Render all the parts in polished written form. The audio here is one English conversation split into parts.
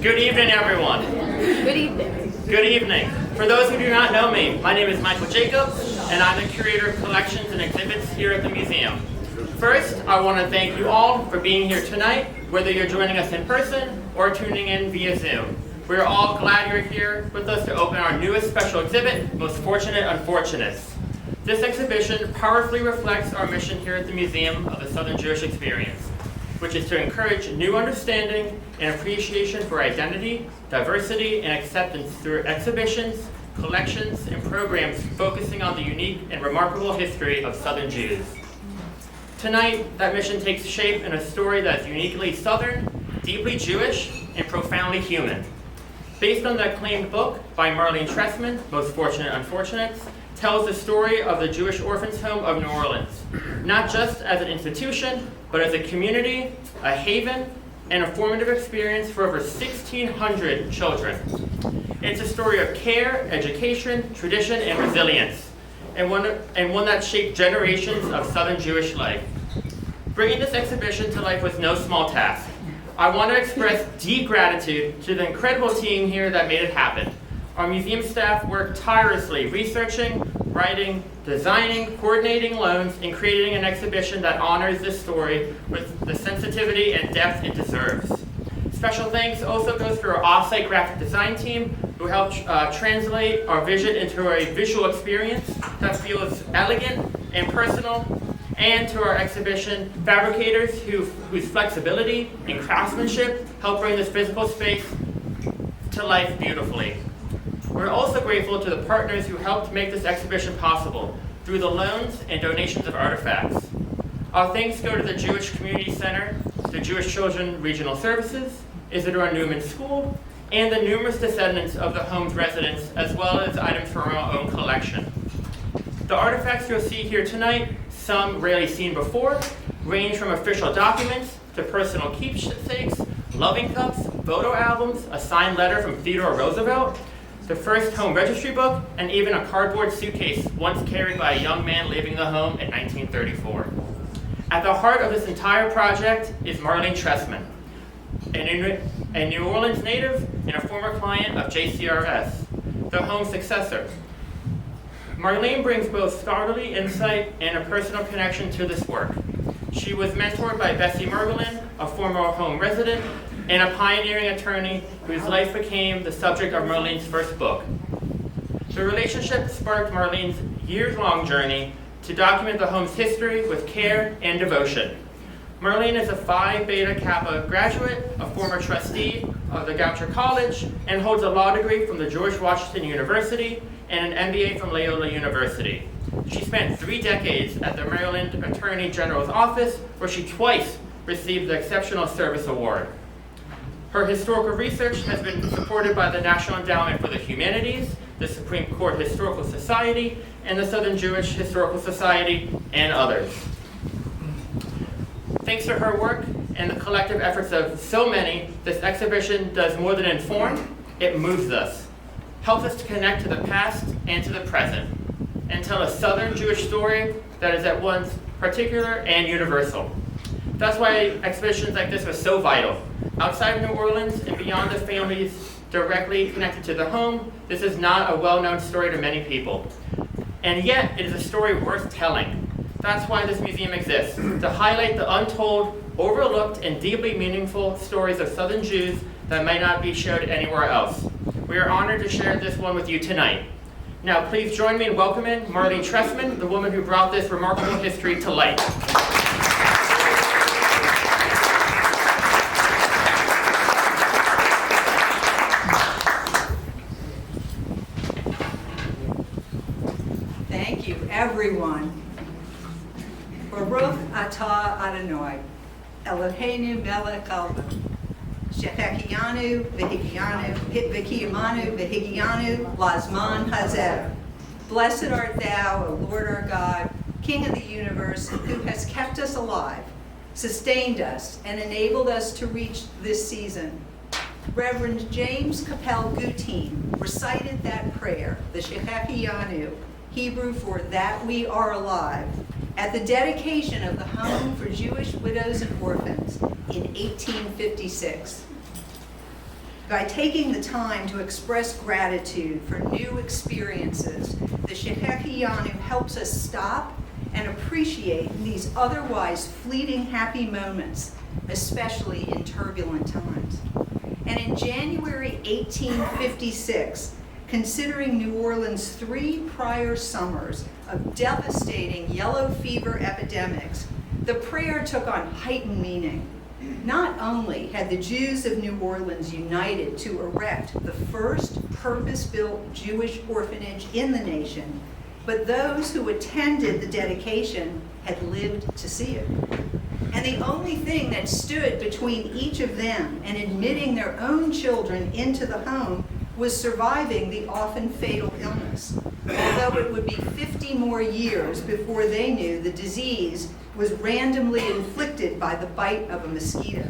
Good evening, everyone. Good evening. Good evening. For those who do not know me, my name is Michael Jacobs, and I'm the Curator of Collections and Exhibits here at the museum. First, I want to thank you all for being here tonight, whether you're joining us in person or tuning in via Zoom. We're all glad you're here with us to open our newest special exhibit, Most Fortunate Unfortunates. This exhibition powerfully reflects our mission here at the Museum of the Southern Jewish Experience, which is to encourage new understanding and appreciation for identity, diversity, and acceptance through exhibitions, collections, and programs focusing on the unique and remarkable history of Southern Jews. Tonight, that mission takes shape in a story that is uniquely Southern, deeply Jewish, and profoundly human. Based on the acclaimed book by Marlene Trestman, Most Fortunate Unfortunates, tells the story of the Jewish Orphans Home of New Orleans, not just as an institution, but as a community, a haven, and a formative experience for over 1,600 children. It's a story of care, education, tradition, and resilience, and one that shaped generations of Southern Jewish life. Bringing this exhibition to life was no small task. I want to express deep gratitude to the incredible team here that made it happen. Our museum staff worked tirelessly researching, writing, designing, coordinating loans, and creating an exhibition that honors this story with the sensitivity and depth it deserves. Special thanks also goes to our off-site graphic design team who helped translate our vision into a visual experience that feels elegant and personal, and to our exhibition fabricators whose flexibility and craftsmanship help bring this physical space to life beautifully. We're also grateful to the partners who helped make this exhibition possible through the loans and donations of artifacts. Our thanks go to the Jewish Community Center, the Jewish Children Regional Services, Isidore Newman School, and the numerous descendants of the home's residents, as well as items from our own collection. The artifacts you'll see here tonight, some rarely seen before, range from official documents to personal keepsakes, loving cups, photo albums, a signed letter from Theodore Roosevelt, the first home registry book, and even a cardboard suitcase once carried by a young man leaving the home in 1934. At the heart of this entire project is Marlene Trestman, a New Orleans native and a former client of JCRS, the home successor. Marlene brings both scholarly insight and a personal connection to this work. She was mentored by Bessie Mergelin, a former home resident, and a pioneering attorney whose life became the subject of Marlene's first book. The relationship sparked Marlene's years-long journey to document the home's history with care and devotion. Marlene is a Phi Beta Kappa graduate, a former trustee of the Goucher College, and holds a law degree from the George Washington University and an MBA from Loyola University. She spent 3 decades at the Maryland Attorney General's office, where she twice received the Exceptional Service Award. Her historical research has been supported by the National Endowment for the Humanities, the Supreme Court Historical Society, and the Southern Jewish Historical Society, and others. Thanks to her work and the collective efforts of so many, this exhibition does more than inform, it moves us, helps us to connect to the past and to the present, and tell a Southern Jewish story that is at once particular and universal. That's why exhibitions like this are so vital. Outside of New Orleans and beyond the families directly connected to the home, this is not a well-known story to many people. And yet, it is a story worth telling. That's why this museum exists, to highlight the untold, overlooked, and deeply meaningful stories of Southern Jews that might not be shared anywhere else. We are honored to share this one with you tonight. Now, please join me in welcoming Marlene Trestman, the woman who brought this remarkable history to light. Thank you, everyone. Baruch atah Adonai, Eloheinu melech haolam, shechekianu v'higiyanu lazman hazeh. Blessed art thou, O Lord our God, King of the universe, who has kept us alive, sustained us, and enabled us to reach this season. Reverend James Capel Gutin recited that prayer, the Shechechiyanu, Hebrew for that we are alive, at the dedication of the Home for Jewish Widows and Orphans in 1856. By taking the time to express gratitude for new experiences, the Shehecheyanu helps us stop and appreciate these otherwise fleeting happy moments, especially in turbulent times. And in January 1856, considering New Orleans' 3 prior summers of devastating yellow fever epidemics, the prayer took on heightened meaning. Not only had the Jews of New Orleans united to erect the first purpose-built Jewish orphanage in the nation, but those who attended the dedication had lived to see it. And the only thing that stood between each of them and admitting their own children into the home was surviving the often fatal illness, although it would be 50 more years before they knew the disease was randomly inflicted by the bite of a mosquito.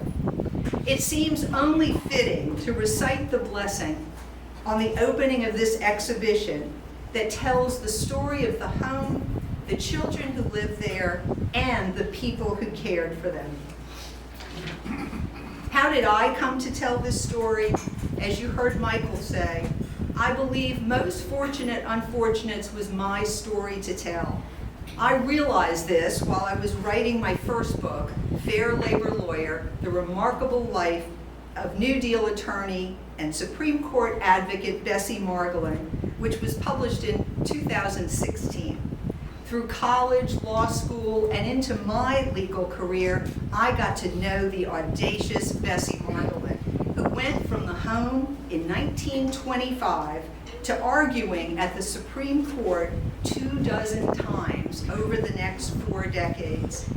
It seems only fitting to recite the blessing on the opening of this exhibition that tells the story of the home, the children who lived there, and the people who cared for them. How did I come to tell this story? As you heard Michael say, I believe most fortunate unfortunates was my story to tell. I realized this while I was writing my first book, Fair Labor Lawyer, The Remarkable Life of New Deal Attorney and Supreme Court Advocate Bessie Margolin, which was published in 2016. Through college, law school, and into my legal career, I got to know the audacious Bessie Margolin, who went from the home in 1925 to arguing at the Supreme Court 24 times over the next 4 decades.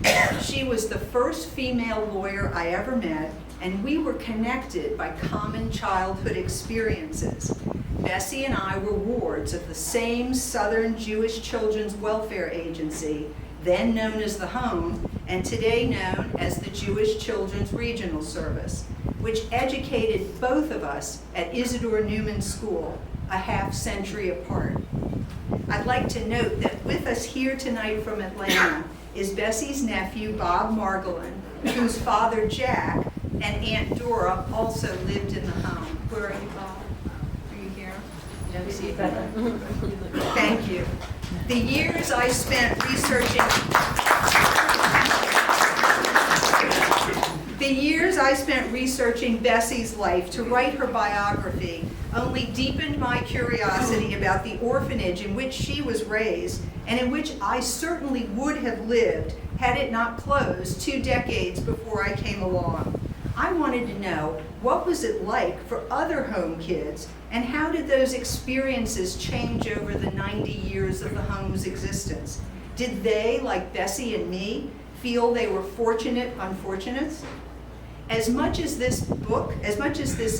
She was the first female lawyer I ever met, and we were connected by common childhood experiences. Bessie and I were wards of the same Southern Jewish Children's Welfare Agency, then known as the Home, and today known as the Jewish Children's Regional Service, which educated both of us at Isidore Newman School, a half-century apart. I'd like to note that with us here tonight from Atlanta is Bessie's nephew, Bob Margolin, whose father, Jack, and Aunt Dora also lived in the home. Where are you, Bob? Are you here? Don't see it better. Thank you. The years I spent researching Bessie's life to write her biography only deepened my curiosity about the orphanage in which she was raised and in which I certainly would have lived had it not closed 2 decades before I came along. I wanted to know, what was it like for other home kids, and how did those experiences change over the 90 years of the home's existence? Did they, like Bessie and me, feel they were fortunate unfortunates? As much as this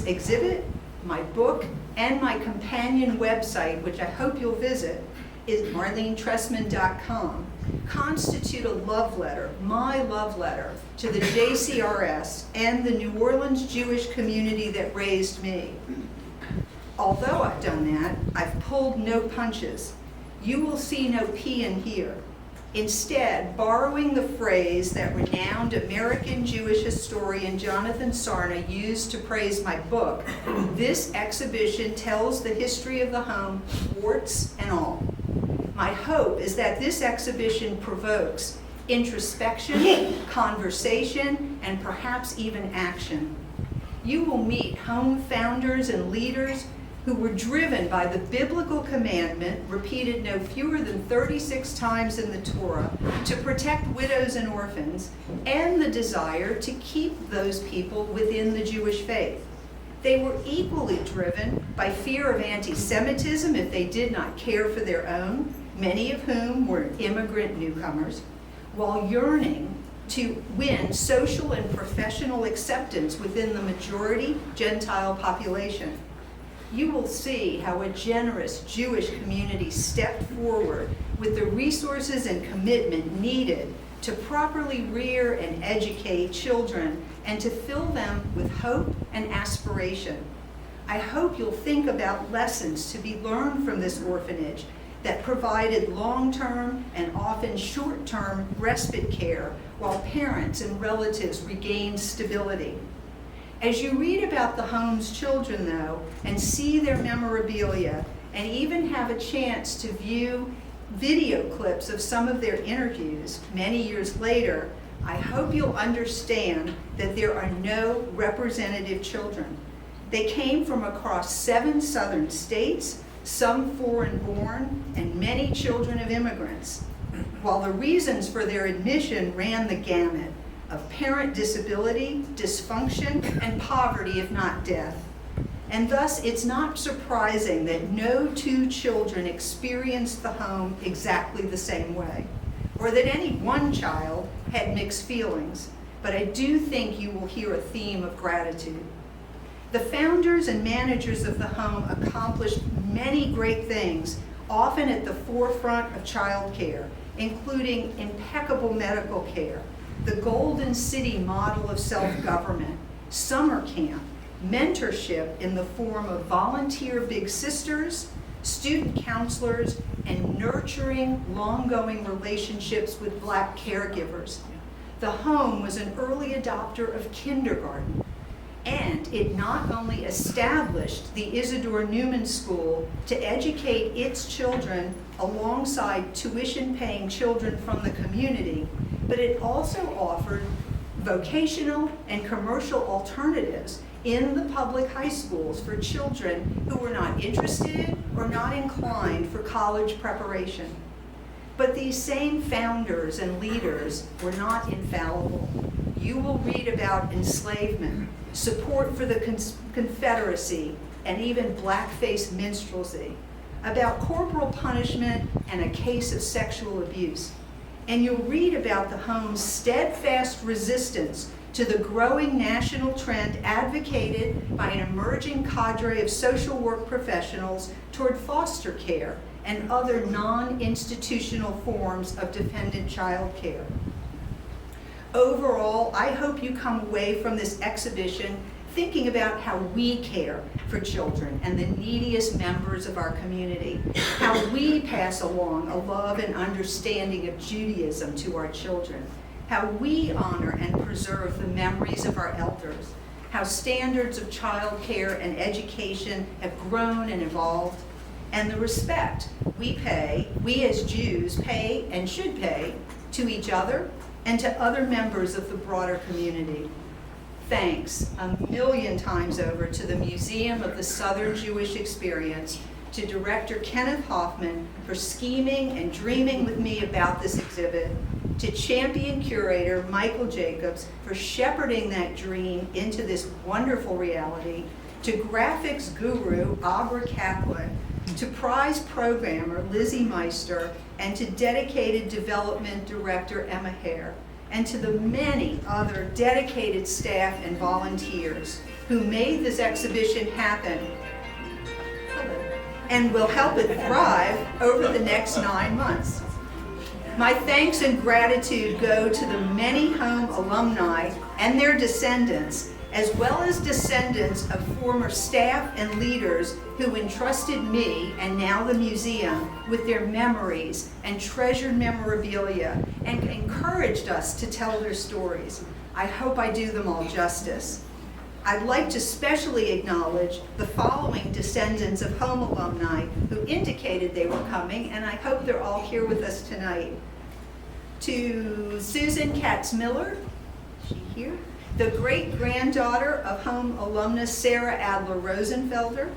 exhibit, my book, and my companion website, which I hope you'll visit, is marlenetrestman.com, constitute a love letter, my love letter, to the JCRS and the New Orleans Jewish community that raised me. Although I've done that, I've pulled no punches. You will see no P in here. Instead, borrowing the phrase that renowned American Jewish historian Jonathan Sarna used to praise my book, this exhibition tells the history of the home, warts and all. My hope is that this exhibition provokes introspection, conversation, and perhaps even action. You will meet home founders and leaders who were driven by the biblical commandment, repeated no fewer than 36 times in the Torah, to protect widows and orphans, and the desire to keep those people within the Jewish faith. They were equally driven by fear of anti-Semitism if they did not care for their own, many of whom were immigrant newcomers, while yearning to win social and professional acceptance within the majority Gentile population. You will see how a generous Jewish community stepped forward with the resources and commitment needed to properly rear and educate children and to fill them with hope and aspiration. I hope you'll think about lessons to be learned from this orphanage that provided long-term and often short-term respite care while parents and relatives regained stability. As you read about the home's children, though, and see their memorabilia, and even have a chance to view video clips of some of their interviews many years later, I hope you'll understand that there are no representative children. They came from across 7 southern states, some foreign-born, and many children of immigrants, while the reasons for their admission ran the gamut of parent disability, dysfunction, and poverty, if not death. And thus, it's not surprising that no 2 children experienced the home exactly the same way, or that any one child had mixed feelings, but I do think you will hear a theme of gratitude. The founders and managers of the home accomplished many great things, often at the forefront of child care, including impeccable medical care, the Golden City model of self-government, summer camp, mentorship in the form of volunteer big sisters, student counselors, and nurturing, long-going relationships with Black caregivers. The home was an early adopter of kindergarten, and it not only established the Isidore Newman School to educate its children alongside tuition-paying children from the community, but it also offered vocational and commercial alternatives in the public high schools for children who were not interested or not inclined for college preparation. But these same founders and leaders were not infallible. You will read about enslavement, support for the Confederacy, and even blackface minstrelsy, about corporal punishment and a case of sexual abuse. And you'll read about the home's steadfast resistance to the growing national trend advocated by an emerging cadre of social work professionals toward foster care and other non-institutional forms of dependent child care. Overall, I hope you come away from this exhibition thinking about how we care for children and the neediest members of our community, how we pass along a love and understanding of Judaism to our children, how we honor and preserve the memories of our elders, how standards of child care and education have grown and evolved, and the respect we as Jews pay and should pay to each other and to other members of the broader community. Thanks a million times over to the Museum of the Southern Jewish Experience, to Director Kenneth Hoffman for scheming and dreaming with me about this exhibit, to champion curator Michael Jacobs for shepherding that dream into this wonderful reality, to graphics guru Abra Kaplan, to prize programmer Lizzie Meister, and to dedicated development director Emma Hare, and to the many other dedicated staff and volunteers who made this exhibition happen and will help it thrive over the next 9 months. My thanks and gratitude go to the many home alumni and their descendants, as well as descendants of former staff and leaders who entrusted me, and now the museum, with their memories and treasured memorabilia and encouraged us to tell their stories. I hope I do them all justice. I'd like to specially acknowledge the following descendants of home alumni who indicated they were coming, and I hope they're all here with us tonight. To Susan Katz-Miller, is she here? The great-granddaughter of home alumnus Sarah Adler Rosenfelder,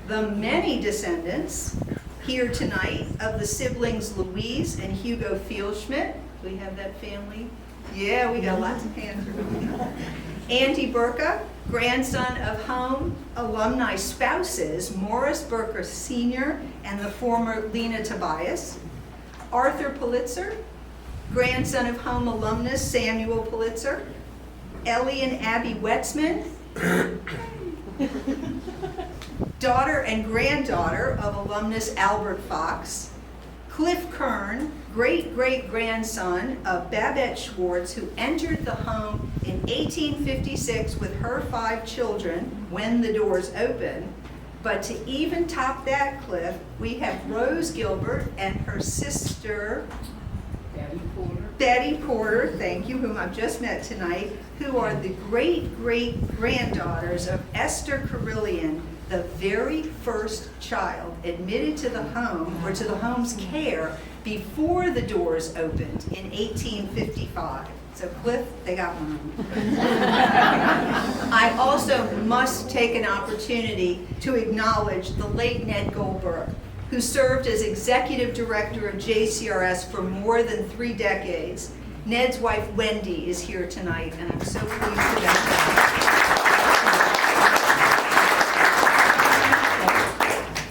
the many descendants here tonight of the siblings Louise and Hugo Fieldschmidt. We have that family? Yeah, we got lots of hands. Andy Burka, grandson of home alumni spouses Morris Burka Sr. and the former Lena Tobias. Arthur Pulitzer, grandson of home alumnus Samuel Pulitzer. Ellie and Abby Wetzman, daughter and granddaughter of alumnus Albert Fox. Cliff Kern, great-great-grandson of Babette Schwartz, who entered the home in 1856 with her 5 children when the doors opened. But to even top that, Cliff, we have Rose Gilbert and her sister, Betty Porter, thank you, whom I've just met tonight, who are the great-great-granddaughters of Esther Carillion, the very first child admitted to the home or to the home's care before the doors opened in 1855. So Cliff, they got one. I also must take an opportunity to acknowledge the late Ned Goldberg, who served as Executive Director of JCRS for more than 3 decades. Ned's wife, Wendy, is here tonight, and I'm so pleased to have her.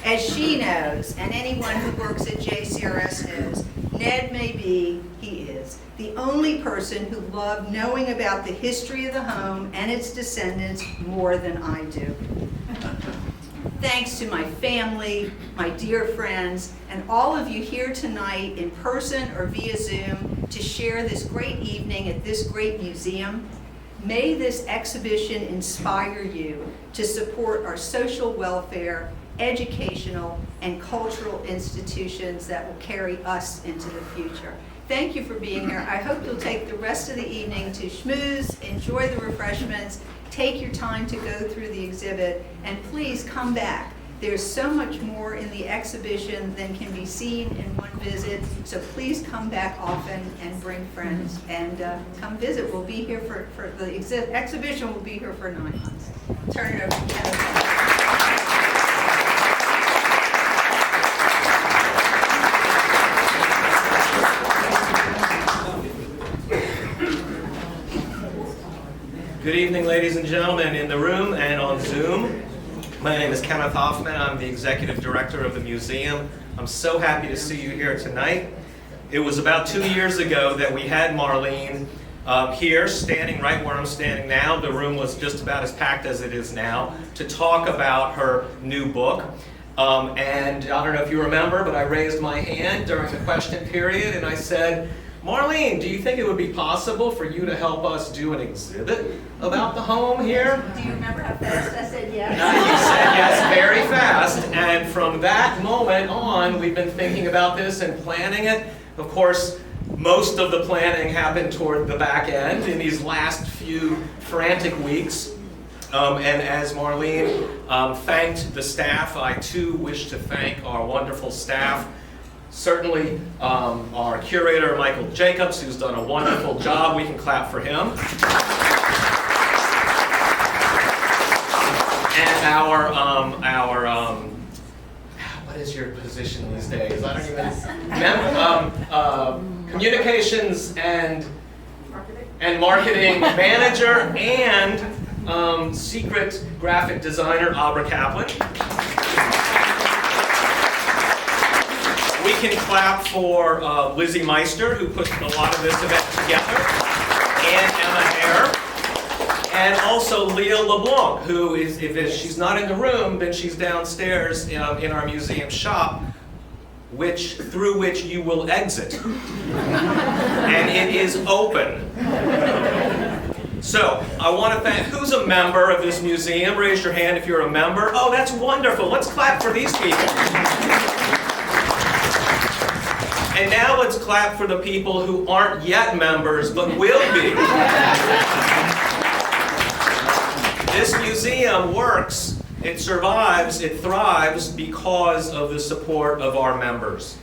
As she knows, and anyone who works at JCRS knows, Ned may be, he is, the only person who loved knowing about the history of the home and its descendants more than I do. Thanks to my family, my dear friends, and all of you here tonight in person or via Zoom to share this great evening at this great museum. May this exhibition inspire you to support our social welfare, educational, and cultural institutions that will carry us into the future. Thank you for being here. I hope you'll take the rest of the evening to schmooze, enjoy the refreshments, take your time to go through the exhibit, and please come back. There's so much more in the exhibition than can be seen in one visit, so please come back often and bring friends and come visit. We'll be here for the exhibition will be here for 9 months. Turn it over to Kenneth. Good evening, ladies and gentlemen, in the room and on Zoom. My name is Kenneth Hoffman. I'm the Executive Director of the museum. I'm so happy to see you here tonight. It was about 2 years ago that we had Marlene here, standing right where I'm standing now. The room was just about as packed as it is now, to talk about her new book. And I don't know if you remember, but I raised my hand during the question period and I said, Marlene, do you think it would be possible for you to help us do an exhibit about the home here? Do you remember how fast I said yes? You said yes very fast, and from that moment on, we've been thinking about this and planning it. Of course, most of the planning happened toward the back end in these last few frantic weeks. And as Marlene thanked the staff, I too wish to thank our wonderful staff. Certainly our curator, Michael Jacobs, who's done a wonderful job. We can clap for him. And our what is your position these days? I don't even communications and marketing manager and secret graphic designer, Aubrey Kaplan. We can clap for Lizzie Meister, who put a lot of this event together, and Emma Hare, and also Leah LeBlanc, who is, if she's not in the room, then she's downstairs in our museum shop, through which you will exit. And it is open. So, I want to thank, who's a member of this museum? Raise your hand if you're a member. Oh, that's wonderful. Let's clap for these people. And now let's clap for the people who aren't yet members, but will be. This museum works, it survives, it thrives because of the support of our members.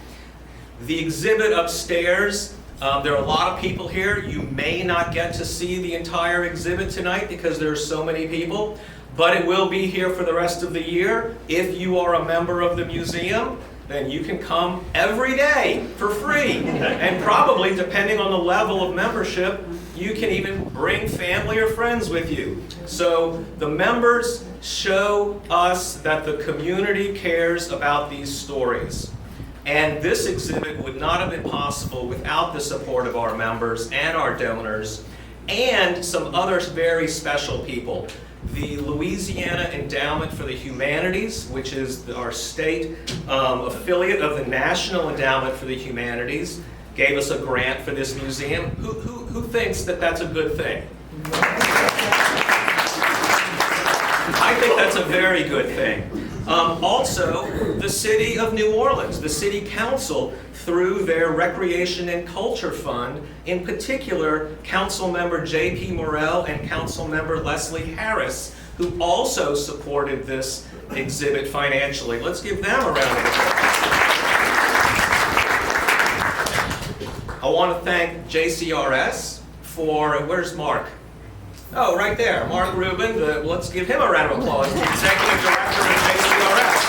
The exhibit upstairs, there are a lot of people here. You may not get to see the entire exhibit tonight because there are so many people, but it will be here for the rest of the year. If you are a member of the museum, then you can come every day for free. And probably, depending on the level of membership, you can even bring family or friends with you. So the members show us that the community cares about these stories. And this exhibit would not have been possible without the support of our members and our donors and some other very special people. The Louisiana Endowment for the Humanities, which is our state affiliate of the National Endowment for the Humanities, gave us a grant for this museum. Who thinks that that's a good thing? I think that's a very good thing. Also, the City of New Orleans, the City Council, through their Recreation and Culture Fund, in particular, Councilmember J.P. Morrell and Councilmember Leslie Harris, who also supported this exhibit financially. Let's give them a round of applause. I want to thank JCRS for, where's Mark? Oh, right there, Mark Rubin. Let's give him a round of applause, the Executive Director of JCRS,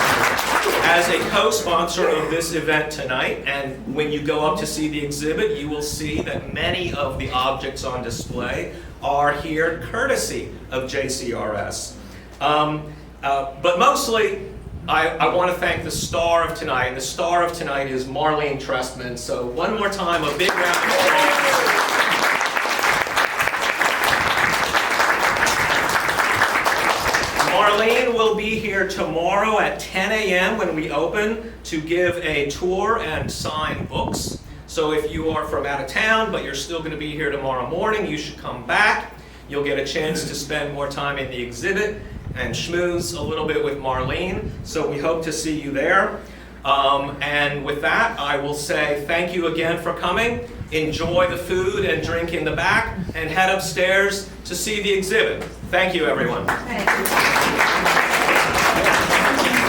as a co-sponsor of this event tonight. And when you go up to see the exhibit, you will see that many of the objects on display are here courtesy of JCRS. But mostly, I want to thank the star of tonight, and the star of tonight is Marlene Trestman. So one more time, a big round of applause. Marlene will be here tomorrow at 10 a.m. when we open to give a tour and sign books. So if you are from out of town, but you're still going to be here tomorrow morning, you should come back. You'll get a chance to spend more time in the exhibit and schmooze a little bit with Marlene. So we hope to see you there. And with that, I will say thank you again for coming. Enjoy the food and drink in the back, and head upstairs to see the exhibit. Thank you, everyone. Thank you.